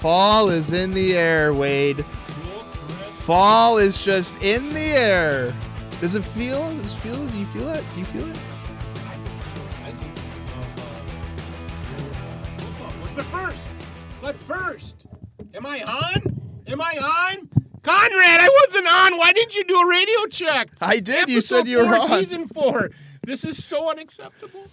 Fall is in the air, Wade. Fall is just in the air. Does it feel? Do you feel it? Do you feel it? But first, am I on? Conrad, I wasn't on. Why didn't you do a radio check? I did. You said you were on. Season 4. This is so unacceptable.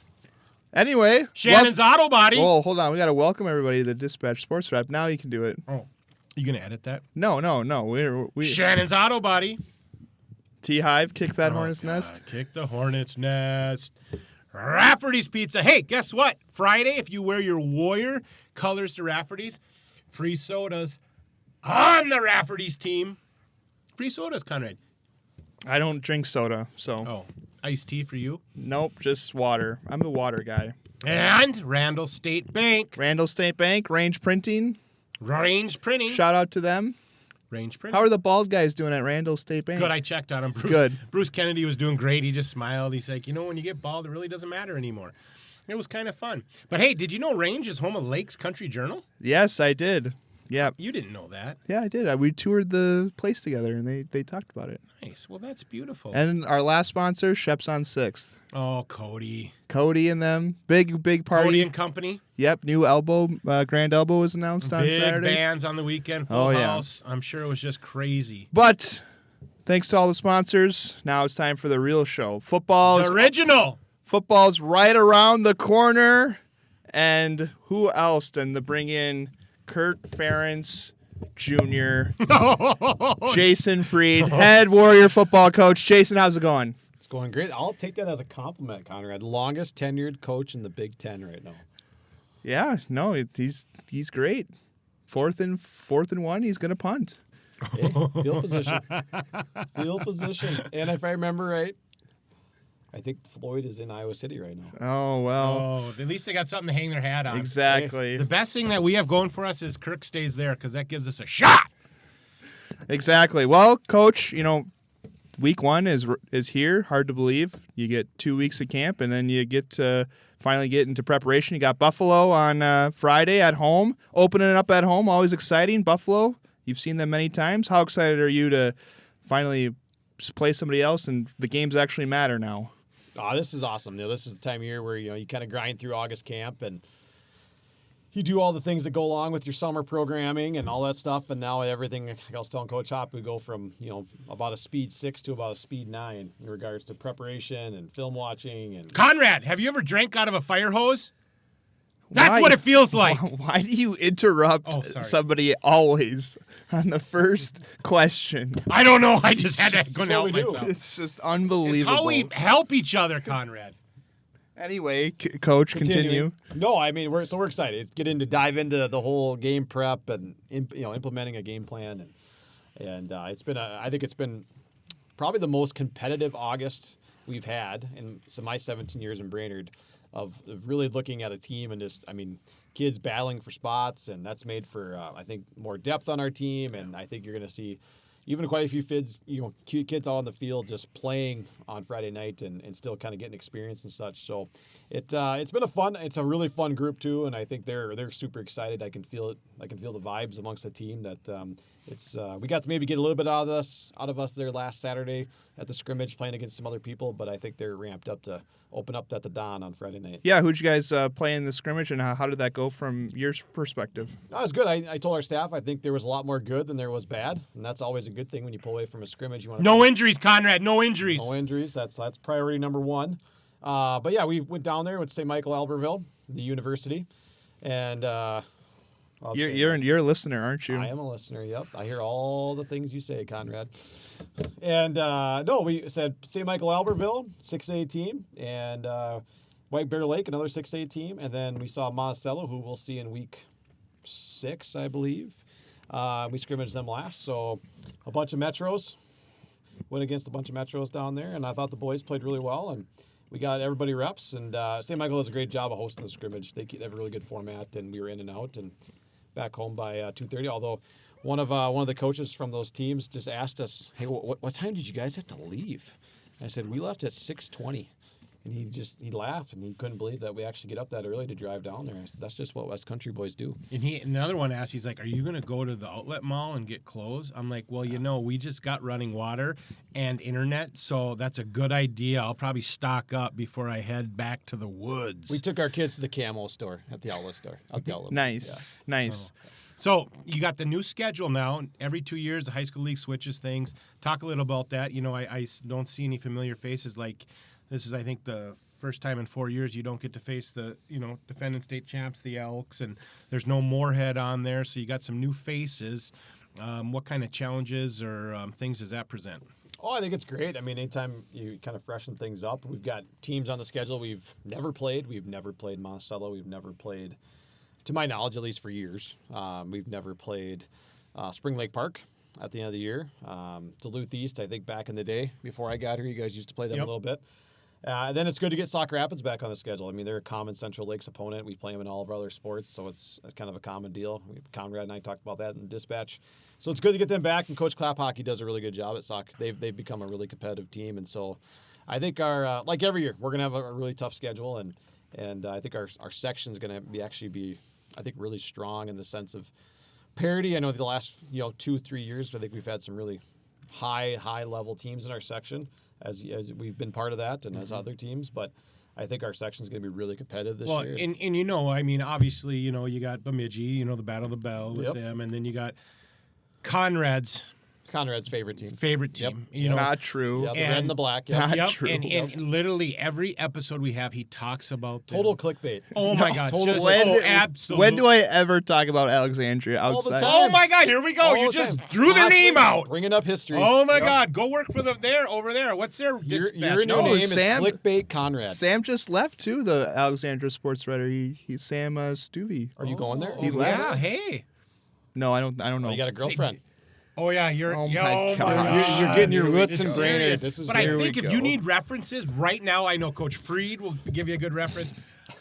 Anyway. Shannon's Auto Body. Oh, hold on. We got to welcome everybody to the Dispatch Sports Wrap. Now you can do it. Oh, you going to edit that? No. We Shannon's Auto Body. TeeHive, kick that hornet's nest. Kick the hornet's nest. Rafferty's Pizza. Hey, guess what? Friday, if you wear your Warrior colors to Rafferty's, free sodas on the Rafferty's team. Free sodas, Conrad. I don't drink soda, so. Oh, iced tea for you? Nope, just water. I'm the water guy. And Randall State Bank. Randall State Bank, Range Printing. Range Printing. Shout out to them. Range Printing. How are the bald guys doing at Randall State Bank? Good, I checked on him. Bruce Kennedy was doing great. He just smiled. He's like, when you get bald, it really doesn't matter anymore. It was kind of fun. But hey, did you know Range is home of Lakes Country Journal? Yes, I did. Yeah. You didn't know that. Yeah, I did. We toured the place together, and they talked about it. Nice. Well, that's beautiful. And our last sponsor, Shep's on 6th. Oh, Cody and them. Big party. Cody and Company. Yep, new elbow, Grand Elbow was announced on Saturday. Big bands on the weekend, full house. I'm sure it was just crazy. But thanks to all the sponsors, now it's time for the real show. Football's right around the corner. And who else than to bring in Kurt Ferentz Jr., Jason Freed, head Warrior football coach. Jason, how's it going? It's going great. I'll take that as a compliment, Conrad. Longest tenured coach in the Big Ten right now. Yeah, no, he's great. Fourth and 1, he's gonna punt. Hey, field position. And if I remember right, I think Floyd is in Iowa City right now. Oh, well. Oh, at least they got something to hang their hat on. Exactly. The best thing that we have going for us is Kirk stays there because that gives us a shot. Exactly. Well, Coach, week 1 is here. Hard to believe. You get 2 weeks of camp, and then you get to finally get into preparation. You got Buffalo on Friday at home. Opening it up at home, always exciting. Buffalo, you've seen them many times. How excited are you to finally play somebody else and the games actually matter now? Oh, this is awesome. This is the time of year where you kind of grind through August camp and you do all the things that go along with your summer programming and all that stuff. And now everything, like I was telling Coach Hop, we go from about a speed 6 to about a speed 9 in regards to preparation and film watching. And Conrad, have you ever drank out of a fire hose? That's what it feels like. Why do you interrupt somebody always on the first question? I don't know. I just had to go help myself. It's just unbelievable. It's how we help each other, Conrad. Anyway, Coach, continue. No, I mean we're excited. Dive into the whole game prep and implementing a game plan and I think it's been probably the most competitive August we've had in my 17 years in Brainerd. Of really looking at a team and kids battling for spots, and that's made for I think more depth on our team, and I think you're going to see even quite a few kids out on the field just playing on Friday night and still kind of getting experience and such. So it's a really fun group too, and I think they're super excited. I can feel it. I can feel the vibes amongst the team that we got to maybe get a little bit out of us there last Saturday at the scrimmage playing against some other people, but I think they're ramped up to open up at the Dawn on Friday night. Yeah, who'd you guys play in the scrimmage, and how did that go from your perspective? That was good. I told our staff I think there was a lot more good than there was bad, and that's always a good thing when you pull away from a scrimmage. No injuries, Conrad. No injuries. No injuries. That's priority number 1. But yeah, we went down there, went to St. Michael Albertville, the university, and you're a listener, aren't you? I am a listener. Yep, I hear all the things you say, Conrad. And we said St. Michael Albertville, 6A team, and White Bear Lake, another 6A team, and then we saw Monticello, who we'll see in week 6, I believe. We scrimmaged them last, so a bunch of Metros. Went against a bunch of Metros down there, and I thought the boys played really well, and we got everybody reps, and St. Michael does a great job of hosting the scrimmage. They have a really good format, and we were in and out and back home by 2:30. Although one of the coaches from those teams just asked us, "Hey, what time did you guys have to leave?" And I said we left at 6:20, And he laughed, and he couldn't believe that we actually get up that early to drive down there. I said, that's just what West Country boys do. And another one asked, he's like, are you going to go to the outlet mall and get clothes? I'm like, well, we just got running water and internet, so that's a good idea. I'll probably stock up before I head back to the woods. We took our kids to the camo store at the outlet store. Nice. Nice. So you got the new schedule now. Every 2 years, the high school league switches things. Talk a little about that. I don't see any familiar faces. Like, this is, I think, the first time in 4 years you don't get to face the, defending state champs, the Elks, and there's no Moorhead on there. So you got some new faces. What kind of challenges or things does that present? Oh, I think it's great. I mean, anytime you kind of freshen things up, we've got teams on the schedule we've never played. We've never played Monticello. We've never played, to my knowledge, at least for years. We've never played Spring Lake Park at the end of the year. Duluth East, I think back in the day, before I got here, you guys used to play them a little bit. Then it's good to get Sauk Rapids back on the schedule. I mean, they're a common Central Lakes opponent. We play them in all of our other sports, so it's kind of a common deal. Conrad and I talked about that in the dispatch. So it's good to get them back, and Coach Haapajoki does a really good job at Sauk. They've become a really competitive team, and so I think our like every year, we're going to have a really tough schedule, and I think our section's going to be I think really strong in the sense of parity. I know the last 2-3 years, I think we've had some really high level teams in our section. As we've been part of that, and as other teams, but I think our section is going to be really competitive this year. And obviously, you got Bemidji, the Battle of the Bell with them, and then you got Conrad's favorite team. Not true. Yeah, the red and the black. Not Yep. true. And literally every episode we have, he talks about them. Total clickbait. Oh my God! Absolutely. When do I ever talk about Alexandria outside? the time. Oh my God! Here we go. You just threw their name out. Bringing up history. Oh my God! Go work for over there. What's their dispatch? Your new name is Clickbait Conrad. Sam just left too. The Alexandria sports writer. He's Sam Stuvey. Are you going there? He left. Yeah. Hey. No, I don't know. You got a girlfriend. Oh yeah, you're. Oh my God. You're getting your roots in Brainerd. But I think if you need references right now, I know Coach Freed will give you a good reference.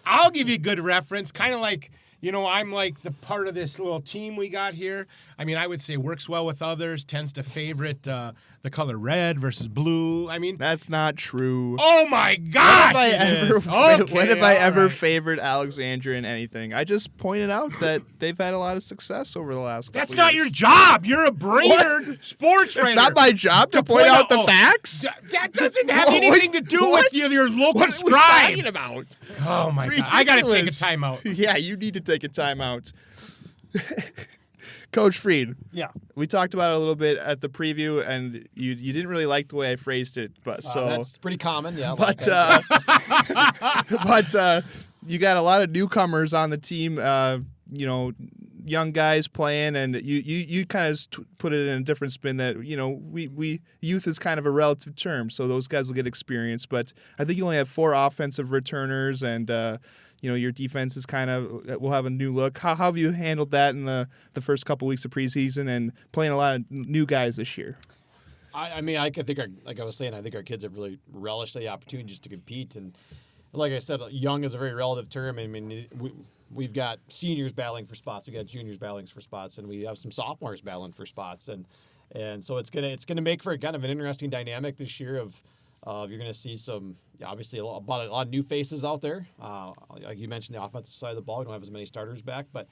I'll give you a good reference, kind of like. I'm like the part of this little team we got here. I mean, I would say works well with others, tends to favorite the color red versus blue. I mean, that's not true. Oh my gosh! When have I ever favored Alexandria in anything? I just pointed out that they've had a lot of success over the last couple That's not years. your job. You're a Brainerd sports writer. It's not my job to point out the facts. That doesn't have anything to do with your local What scribe. are we talking about? Oh my Ridiculous. God! I got to take a timeout. Yeah, you need to take a timeout. Coach Freed. Yeah. We talked about it a little bit at the preview, and you didn't really like the way I phrased it, but that's pretty common, yeah. But you got a lot of newcomers on the team. Young guys playing, and you kind of put it in a different spin that we youth is kind of a relative term, so those guys will get experience. But I think you only have 4 offensive returners, and your defense is will have a new look. How have you handled that in the first couple weeks of preseason and playing a lot of new guys this year? I think like I was saying, I think our kids have really relished the opportunity just to compete. And like I said, young is a very relative term. I mean, we've got seniors battling for spots, we got juniors battling for spots, and we have some sophomores battling for spots. And so it's gonna make for kind of an interesting dynamic this year of you're going to see some, obviously, a lot of new faces out there. Like you mentioned, the offensive side of the ball, we don't have as many starters back, but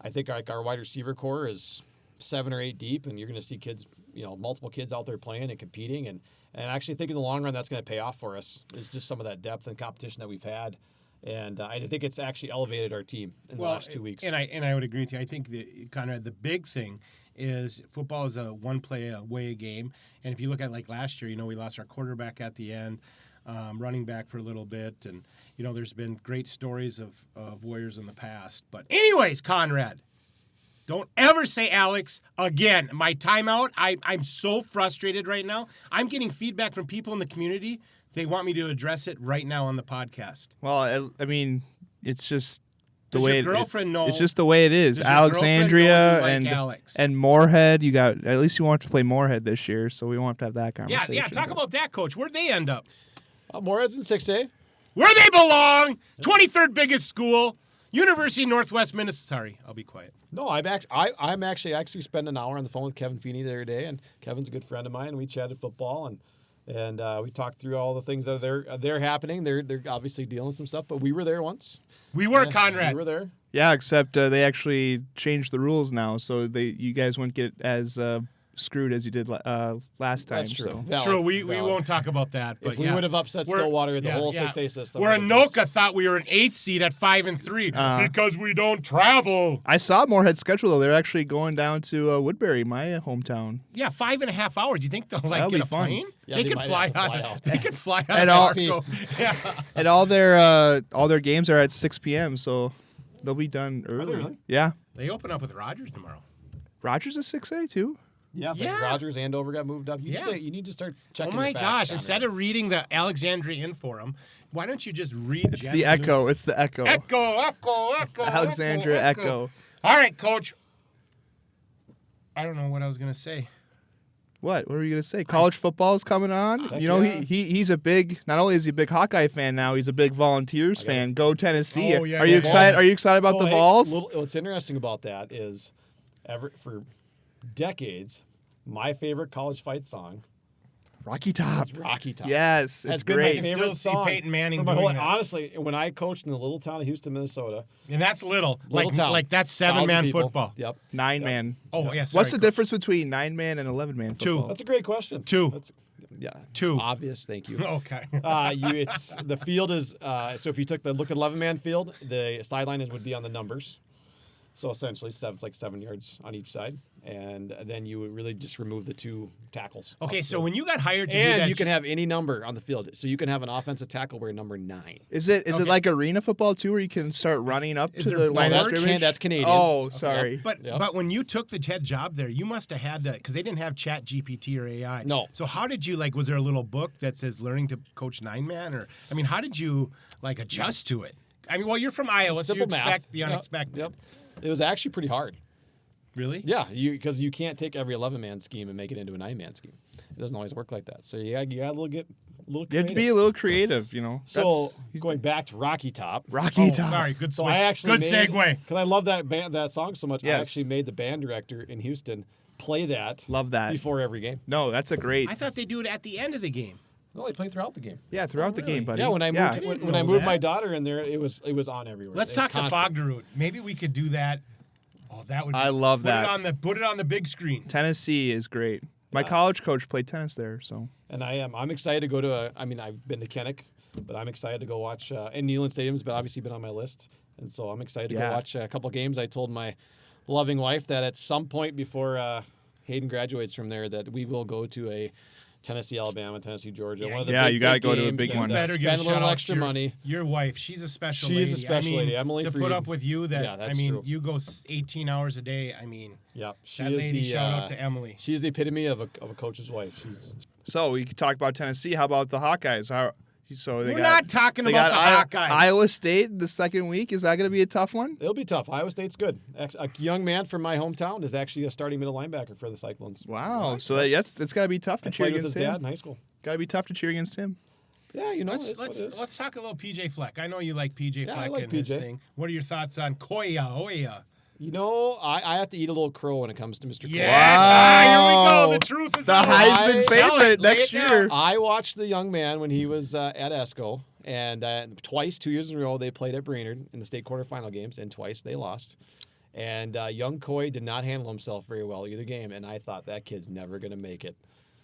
I think our wide receiver core is 7 or 8 deep, and you're going to see kids, multiple kids out there playing and competing. And I actually think in the long run that's going to pay off for us. It's just some of that depth and competition that we've had. And I think it's actually elevated our team in the last 2 weeks. And I would agree with you. I think the big thing is football is a one-play away game. And if you look at like last year, we lost our quarterback at the end, running back for a little bit. And, there's been great stories of Warriors in the past. But anyways, Conrad, don't ever say Alex again. My timeout, I'm so frustrated right now. I'm getting feedback from people in the community. They want me to address it right now on the podcast. Well, I mean, it's just the Does way your girlfriend know? It's just the way it is. Does your Alexandria girlfriend know you like Alex? and Moorhead. You got at least you want to play Moorhead this year, so we won't have to have that conversation. Yeah. Talk about that, Coach. Where'd they end up? Moorhead's in 6A. Where they belong. 23rd biggest school. University of Northwest Minnesota. Sorry, I'll be quiet. No, I'm actually spent an hour on the phone with Kevin Feeney the other day, and Kevin's a good friend of mine. We chatted football, and And we talked through all the things that they're happening. They're obviously dealing with some stuff, but we were there once. We were, Yeah, Conrad. We were there. Yeah, except they actually changed the rules now, so you guys won't get as screwed as you did last time. That's true. So. Valid, True, we valid. won't talk about that. But If we would have upset Stillwater, the whole 6A system. Where would have Anoka thought we were an 8th seed at 5-3 because we don't travel. I saw Moorhead's schedule, though. They're actually going down to Woodbury, my hometown. Yeah, 5.5 hours. You think they'll That'll get be a fun. plane? Yeah, they they could might fly have to fly out. out. They could fly out. And of all- Arco. Yeah. And all their games are at 6 p.m., so they'll be done early. really? Yeah. They open up with Rogers tomorrow. Rogers is 6A, too? Yeah, Yeah. Rogers Andover got moved up. Yeah. You need to start Oh checking my your facts, gosh! Shannon. Instead of reading the Alexandria Inforum, why don't you just read? It's the Echo. It's the Echo. Echo. Alexandria Echo. All right, Coach. I don't know what I was gonna say. What were you going to say? College football is coming on. Heck You know, yeah. he's a big, not only is he a big Hawkeye fan now, he's a big Volunteers fan. Go Tennessee. Oh, yeah, Are you yeah, excited? yeah. Are you excited about So, the hey, Vols? What's interesting about that is, for decades, my favorite college fight song Rocky Top. is Rocky Top. Yes, Has it's been my great. favorite Still see song Peyton Manning for my doing whole, that. honestly, when I coached in the little town of Houston, Minnesota, And that's little little town, like that's 1,000 7-man people. football. Yep. 9-man. Oh yeah. What's sorry, the Coach. difference between 9-man and 11-man Two. football? That's a great question. Two. That's, yeah. 2. Obvious. Thank you. Okay. It's the field is so if you looked at 11-man field, the sideline would be on the numbers. So essentially, it's like 7 yards on each side, and then you would really just remove the 2 tackles. Okay. off So the- when you got hired to do and that, you can have any number on the field, so you can have an offensive tackle wear number 9. Is it Okay. like arena football too, where you can start running up Is to there the line of boards? scrimmage? That's Canadian. Oh, sorry. But Yep. but when you took the head job there, you must have had to, because they didn't have Chat GPT or AI. No. So how did you was there a little book that says learning to coach 9-man, or I mean, how did you adjust to it? I mean, well, you're from Iowa, so you Simple math. expect the Yep, unexpected. Yep. It was actually pretty hard. Really? Yeah, because you can't take every 11-man scheme and make it into a 9-man scheme. It doesn't always work like that. So you got to get a little creative. You have to be a little creative, So That's- going back to Rocky Top. Rocky Oh, Top. sorry. Good So swing. I actually Good segue. because I love that song so much. I Yes. actually made the band director in Houston play that. Love that. Before every game. No, that's a great. I thought they do it at the end of the game. No, they play throughout the game. Yeah, throughout the game, buddy. Yeah, when I moved didn't when I know moved that. my daughter in there, it was on everywhere. Let's It talk was to constant. Fogderud. Maybe we could do that. Oh, that would. I love put that. Put it on the big screen. Tennessee is great. My college coach played tennis there, so. And I'm excited to go to I've been to Kenneck, but I'm excited to go watch and Neyland Stadium's been obviously been on my list. And so I'm excited to go Yeah. watch a couple games. I told my loving wife that at some point before Hayden graduates from there that we will go to a Tennessee, Alabama, Tennessee, Georgia. Yeah, one of the yeah, big, you gotta big go to a games big and, one. Better give spend a shout little out extra to money. Your wife, she's a special She's lady. a special lady. Emily to Freed. put up with you, that Yeah, that's true. you go 18 hours a day. I mean, Yeah, she that is lady. the Shout out to Emily. she's the epitome of a coach's wife. She's So we could talk about Tennessee. How about the Hawkeyes? We're We're not talking about the Hawkeyes. Iowa State the second week. Is that going to be a tough one? it'll be tough. Iowa State's good. A young man from my hometown is actually a starting middle linebacker for the Cyclones. Wow. So it's got to be tough to I cheer played with against his dad him. in high school. Got to be tough to cheer against him. Yeah, you know, Let's it's what it is. let's talk a little PJ Fleck. I know you like PJ Yeah, I Fleck like and his PJ. thing. What are your thoughts on Koya? You know, I have to eat a little crow when it comes to Mr. Crow. Yes. Ah, here we Wow. go. The truth is The out. Heisman Tell it. favorite Lay next it down. year. I watched the young man when he was at ESCO, and twice, 2 years in a row, they played at Brainerd in the state quarterfinal games, and twice they lost. And young Coy did not handle himself very well either game, and I thought that kid's never going to make it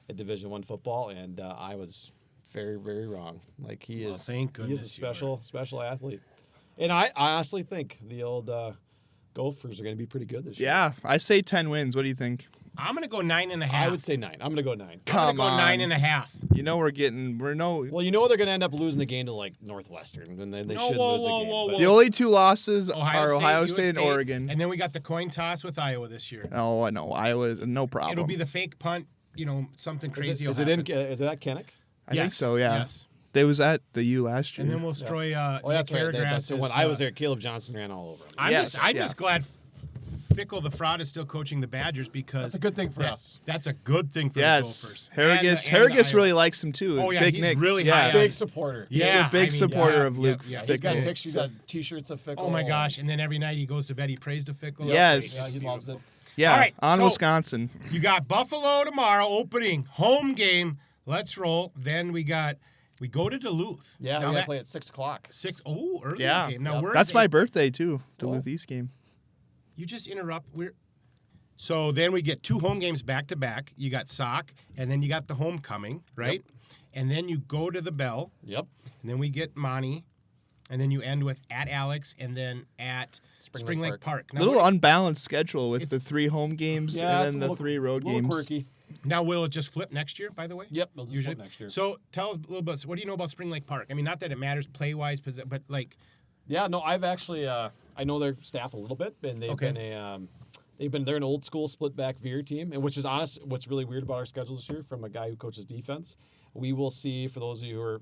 at Division I football, and I was very, very wrong. Like he Well, is, thank he is goodness a you were. special athlete, and I honestly think the old Gophers are going to be pretty good this year. Yeah, I say 10 wins. What do you think? I'm gonna go 9.5. I would say 9. I'm going to go 9. I'm Come gonna go on. 9.5. You know we're no. Well, you know they're going to end up losing the game to like Northwestern, and they No, shouldn't whoa, lose the whoa, game. whoa, but- whoa. The only two losses are Ohio US State and Oregon. And then we got the coin toss with Iowa this year. Oh, I know. Iowa, no problem. It'll be the fake punt. Something crazy. Is will it happen. is it at Kenneck? I think Yes, so, yeah. Yes. They was at the U last year. And then we'll destroy Oh, that's Nick right. That's the Hairgrass's, when I was there. Caleb Johnson ran all over him. I'm Yes, just yeah. glad Fickle the Fraud is still coaching the Badgers because That's a good thing for us. That's a good thing for yes, the Gophers. Harrigus And Harrigus Iowa. really likes him too. Oh, yeah, Big he's Nick. really yeah. high on Big supporter. Yeah, a big supporter of Luke Yeah, He's he's got Fickell. pictures, got T-shirts of Fickle. Oh my gosh! And then every night he goes to bed, he prays to Fickle. Yes. Yeah, he loves it. Yeah, All right, on so- Wisconsin. You got Buffalo tomorrow opening home game. Let's roll. Then we go to Duluth. Yeah, Now we got that- to play at 6 o'clock. 6. Oh, early. Yeah. Okay. Now Yep. we're That's my birthday too. Duluth East game. You just interrupt. So then we get 2 home games back to back. You got Sock, and then you got the homecoming, right? And then you go to the Bell, Yep. and then we get Monty, and then you end with at Alex, and then at Spring Lake Park. Now, Little unbalanced schedule with It's- the 3 home games Yeah, and it's then a the little- 3 road little games. quirky. now will it just flip next year? By the way. Yep, they'll just Usually. flip next year. So tell us a little bit. What do you know about Spring Lake Park? I mean, not that it matters play wise, but like. Yeah, no, I've actually I know their staff a little bit, and they've Okay. been they're an old school split back veer team, and which is honest. What's really weird about our schedule this year, from a guy who coaches defense, we will see, for those of you who are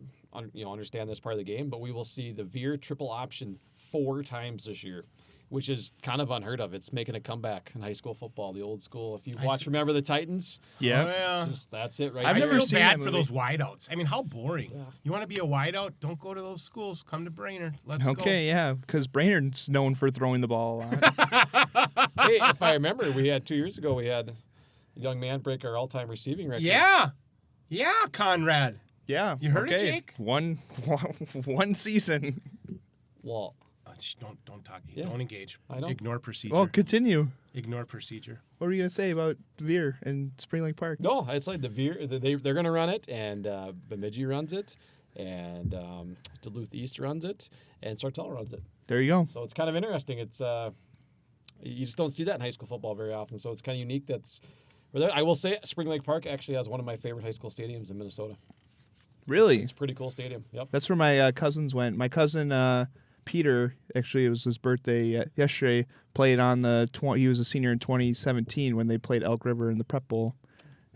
understand this part of the game, but we will see the veer triple option 4 times this year, which is kind of unheard of. It's making a comeback in high school football, the old school. If you remember the Titans, Yeah. Oh, yeah. that's it right I've there. never I feel seen bad that for movie. those wideouts. I mean, how boring. Yeah. You want to be a wideout? Don't go to those schools. Come to Brainerd. Let's go. Okay, yeah, because Brainerd's known for throwing the ball a lot. Hey, if I remember, we had 2 years ago, we had a young man break our all-time receiving record. Yeah. Yeah, Conrad. Yeah. You heard it, okay. Jake? One season. Well, Don't talk. Yeah. Don't engage. I know. Ignore procedure. Well, continue. Ignore procedure. What were you gonna say about Veer and Spring Lake Park? no, it's like the veer. They're going to run it, and Bemidji runs it, and Duluth East runs it, and Sartell runs it. There you go. So it's kind of interesting. It's you just don't see that in high school football very often. So it's kind of unique. I will say, Spring Lake Park actually has one of my favorite high school stadiums in Minnesota. Really? It's a pretty cool stadium. Yep. That's where my cousins went. My cousin Peter, actually, it was his birthday yesterday. Played on he was a senior in 2017 when they played Elk River in the Prep Bowl,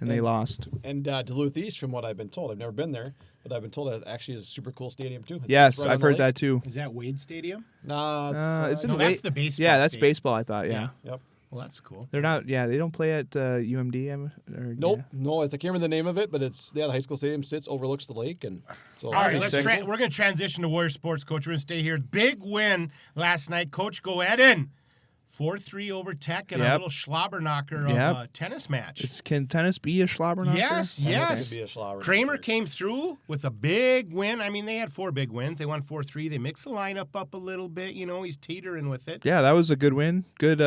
and they lost. And Duluth East, from what I've been told, I've never been there, but I've been told that actually is a super cool stadium too. It's Yes, right on I've the heard lake. that too. Is that Wade Stadium? No, It's in No, Wa- that's the baseball. Yeah, that's stadium. baseball. I thought. Yeah. Yep. Well, that's cool. They're not. Yeah, they don't play at UMD. Nope, no, I can't remember the name of it, but it's the high school stadium overlooks the lake, and so. All right, Nice. we're going to transition to Warrior Sports, Coach. We're going to stay here. Big win last night. Coach, go ahead in. 4-3 over Tech and a Yep. little slobber knocker of Yep. a tennis match. Can tennis be a schlobber knocker? Yes, Tennis yes. could be a slobber Kramer knocker. came through with a big win. I mean, they had 4 big wins. They won 4-3. They mixed the lineup up a little bit. He's teetering with it. Yeah, that was a good win. Good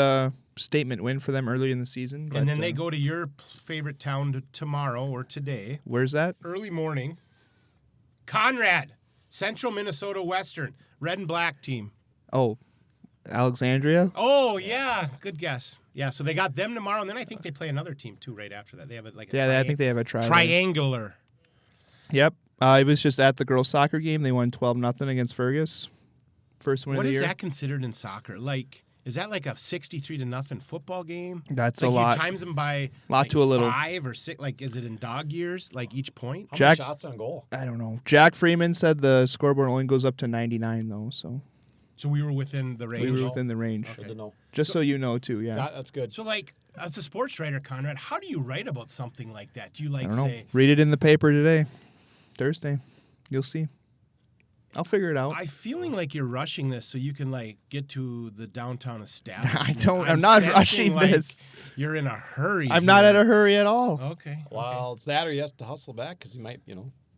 statement win for them early in the season. And but, then they go to your favorite town tomorrow or today, Where's that? early morning. Conrad, Central Minnesota Western, red and black team. Oh, Alexandria. Oh, yeah. Good guess. Yeah, so they got them tomorrow, and then I think they play another team, too, right after that. They have a Yeah, I think they have a try. triangular. Yep. It was just at the girls' soccer game. They won 12-0 against Fergus. First win What of the is year. that considered in soccer? Is that like a 63-0 football game? That's like a lot. You times them by Lot to a little. 5 or 6. Like, is it in dog years? Like each point? How Jack- many shots on goal? I don't know. Jack Freeman said the scoreboard only goes up to 99, though. So So we were within the range. we were within the range. Good to know. Just so you know, too. Yeah. That's good. So, like, as a sports writer, Conrad, how do you write about something like that? Do you, I like, don't know. say, Read it in the paper today. Thursday. You'll see. I'll figure it out. I'm feeling like you're rushing this so you can, like, get to the downtown establishment. I don't. I'm not sensing, rushing like, this. You're in a hurry. I'm not here. at a hurry at all. Okay. Well, it's that, or he has to hustle back because he might,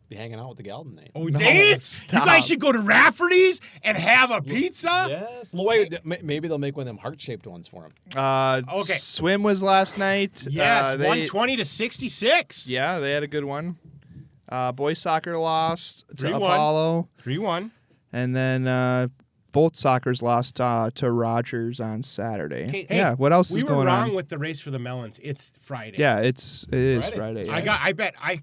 be hanging out with the gal tonight. Oh, No, Dave, stop. you guys should go to Rafferty's and have a pizza. Yes. Wait, maybe they'll make one of them heart-shaped ones for him. Okay. Swim was last night. Yes, They- 120-66. Yeah, they had a good one. Boys soccer lost to 3-1. Apollo. 3-1. And then both soccers lost to Rogers on Saturday. Okay, hey, yeah, what else we is were going wrong on? with the race for the melons. It's Friday. Yeah, it is Friday. Friday. I yeah. bet I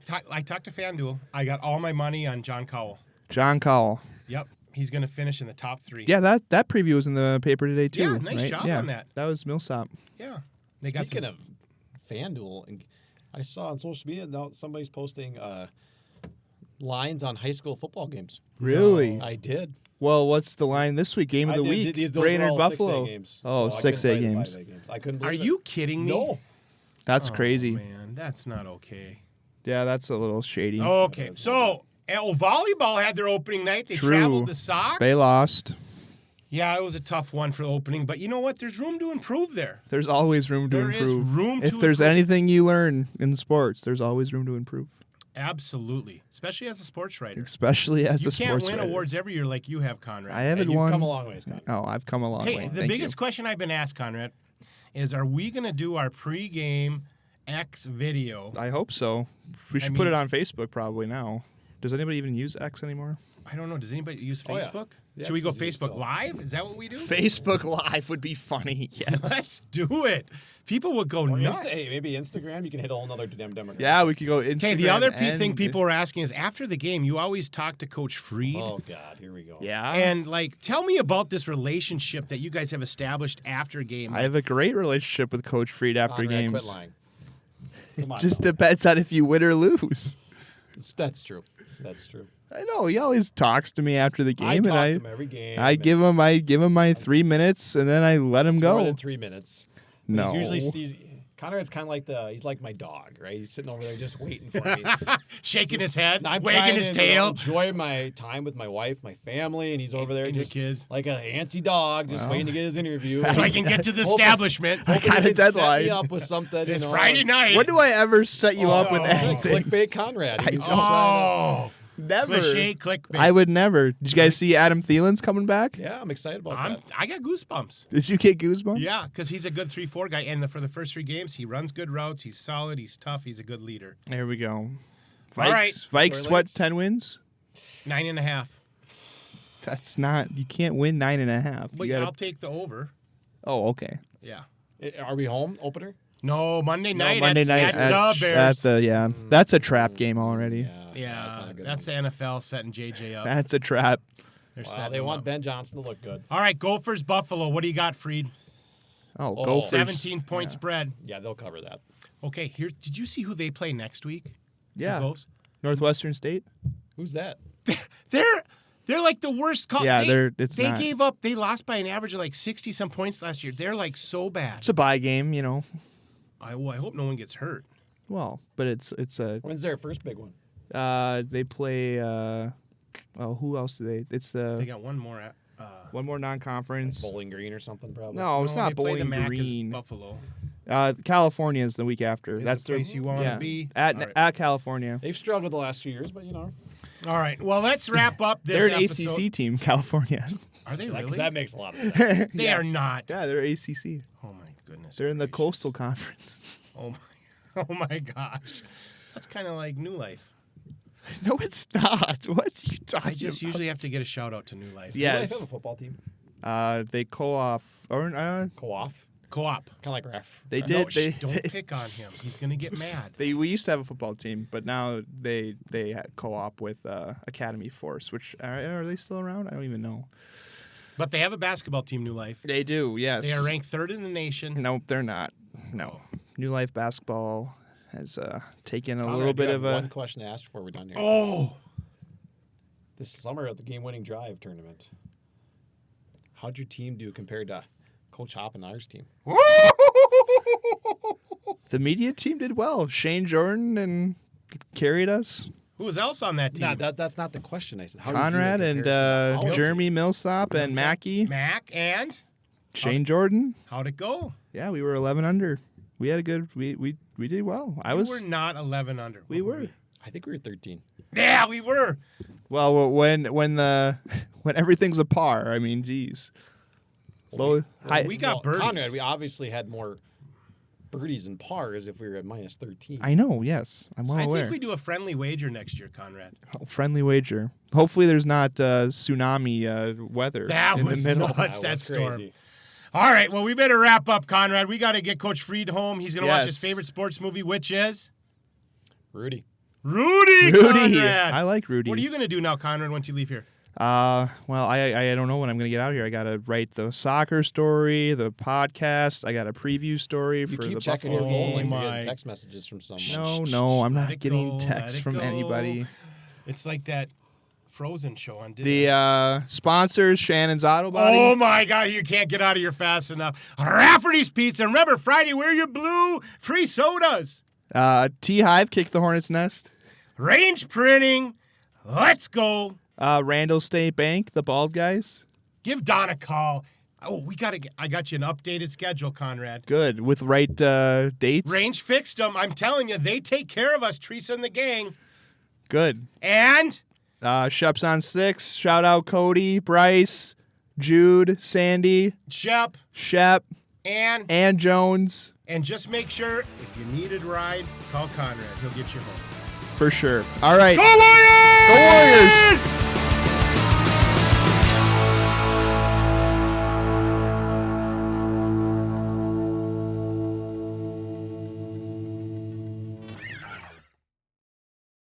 talked to FanDuel. I got all my money on John Cowell. John Cowell. Yep, he's going to finish in the top 3. Yeah, that preview was in the paper today too. Yeah, nice right? job Yeah, on that. That was Millsop. Yeah. They got Speaking some, of FanDuel, and I saw on social media now somebody's posting lines on high school football games. Really? I did. Well, what's the line this week? Game of the week. Those are Brainerd all Buffalo. 6A games. Oh, so I couldn't 6A play the games. 5A games. I couldn't Are believe it. you kidding me? No. That's Oh, crazy. man, that's not okay. Yeah, that's a little shady. Okay, so volleyball had their opening night. They True. traveled to Sauk. They lost. Yeah, it was a tough one for the opening, but you know what? There's room to improve there. There's always room to There is improve. room if to there's improve. anything you learn in sports, there's always room to improve. Absolutely, especially as a sports writer. Especially as You a sports can't win writer. awards every year like you have, Conrad. I haven't You've won. come a long way, Scott. Oh, I've come a long way. Hey, the Thank biggest you. question I've been asked, Conrad, is are we going to do our pregame X video? I hope so. We should put it on Facebook probably now. Does anybody even use X anymore? I don't know. Does anybody use Oh, yeah. Facebook? The Should we X go is used Facebook still. Live? Is that what we do? Facebook Live would be funny. Yes. Let's do it. People would go Or nuts. hey, maybe Instagram. You can hit a whole nother demographic. Yeah, we could go Instagram. Okay, the other and- thing people are asking is after the game, you always talk to Coach Freed. Oh God, here we go. Yeah. And tell me about this relationship that you guys have established after a game. I have a great relationship with Coach Freed after Conrad, games. quit lying. Come on, Just now. depends on if you win or lose. That's true. That's true. I know he always talks to me after the game, I talk and to him every game. I and give him my 3 minutes, and then I let him it's go. more than 3 minutes. But No. Conrad's kind of he's like my dog, right? He's sitting over there just waiting for me. Shaking his head, I'm wagging trying his to, tail. enjoy my time with my wife, my family, and he's over there And your just kids. like a antsy dog, just waiting to get his interview. So I can get to the Hoping- establishment. I got a He'd set deadline. me up with something. It's you know, Friday night. When do I ever set you up with Oh. anything? Clickbait Conrad. He was just Oh, Never. cliche clickbait. I would never. Did you guys see Adam Thielen's coming back? yeah, I'm excited about that. I got goosebumps. Did you get goosebumps? Yeah, because he's a good 3-4 guy, and for the first 3 games, he runs good routes. He's solid. He's tough. He's a good leader. There we go. Vikes, All right. Vikes, Tory what, Lakes. 10 wins? 9.5. That's not, you can't win 9.5. But You gotta- I'll take the over. Oh, okay. Yeah. Are we home opener? No, Monday No, night. Monday night at the Bears. that's a trap game already. Yeah, that's not a good that's one. the NFL setting JJ up. That's a trap. They're Wow, setting they him want up. Ben Johnson to look good. All right, Gophers, Buffalo. What do you got, Freed? Oh, Oh, Gophers. 17-point spread. Yeah, they'll cover that. Okay, here. Did you see who they play next week? The Yeah. Gophs? Northwestern State. Who's that? They're like the worst. Yeah, it's they not. gave up. They lost by an average of like 60-some points last year. They're like so bad. It's a bye game, you know. I hope no one gets hurt. Well, but it's a When's their first big one? they play who else do they? It's They the got one more. one more non-conference. Bowling Green or something, probably. No, it's no, not they play the Bowling MAC as Green. Buffalo. California is the week after. Is That's the place you want to yeah. be. at All right. at California. They've struggled the last few years, but you know. All right. Well, let's wrap up this They're an episode. ACC team, California. Are they Because really? that makes a lot of sense. They are not. Yeah, they're ACC. Oh my goodness. They're in the gracious. Coastal Conference. Oh my gosh. That's kind of like New Life. No, it's not. What are you talking I just about? usually have to get a shout out to New Life. Yeah. They Yes. have a football team. They co-op or Co-off. Co-op. Kind of like Raf. they Raf. did. No, they don't pick on him. He's gonna get mad. we used to have a football team, but now they co-op with Academy Force, which are they still around? I don't even know. But they have a basketball team, New Life. They do, yes. They are ranked 3rd in the nation. Nope, they're not. No, New Life basketball has taken a Conrad, little bit you of have a. one question to ask before we're done here. Oh, This summer at the game-winning drive tournament, how'd your team do compared to Coach Hop and ours team? The media team did well. Shane Jordan and carried us. who else on that team? No, that's not the question. I said how did you do in Conrad and comparison? How- Jeremy Millsap and Mackey. Mac and Shane Jordan. how'd it go? Yeah, we were 11 under. We had a good. We did well. We were not 11 under. We What were. I think we were 13. Yeah, we were. Well, when when everything's a par, I mean, geez. Low, high, we got birdies. Conrad, we obviously had more birdies and pars if we were at minus 13. I know. Yes, I'm well I aware. think we do a friendly wager next year, Conrad. Friendly wager. Hopefully, there's not tsunami weather That in was the middle. nuts. That was storm. crazy. All right, well, we better wrap up, Conrad. We got to get Coach Freed home. He's going to watch his Yes. favorite sports movie, which is Rudy. Rudy. Rudy. Conrad. I like Rudy. What are you going to do now, Conrad, once you leave here? Well, I don't know when I'm gonna get out of here. I gotta write the soccer story, the podcast. I got a preview story You for keep the checking Buffalo your phone game. like my- you're getting text messages from someone. No, I'm Let not it getting go, texts let it from go. anybody. It's like that Frozen show on Disney. The sponsors, Shannon's Auto Body. Oh my God, you can't get out of here fast enough. Rafferty's Pizza. Remember, Friday, wear your blue. Free sodas. TeeHive, Kick the Hornet's Nest. Range Printing. Let's go. Randall State Bank, the bald guys. Give Don a call. Oh, I got you an updated schedule, Conrad. Good. With right dates. Range fixed them. I'm telling you, they take care of us, Teresa and the gang. Good. And Shep's on 6. Shout out Cody, Bryce, Jude, Sandy, Shep, and Jones. And just make sure, if you need a ride, call Conrad. He'll get you home. For sure. All right. Go Warriors! Go Warriors!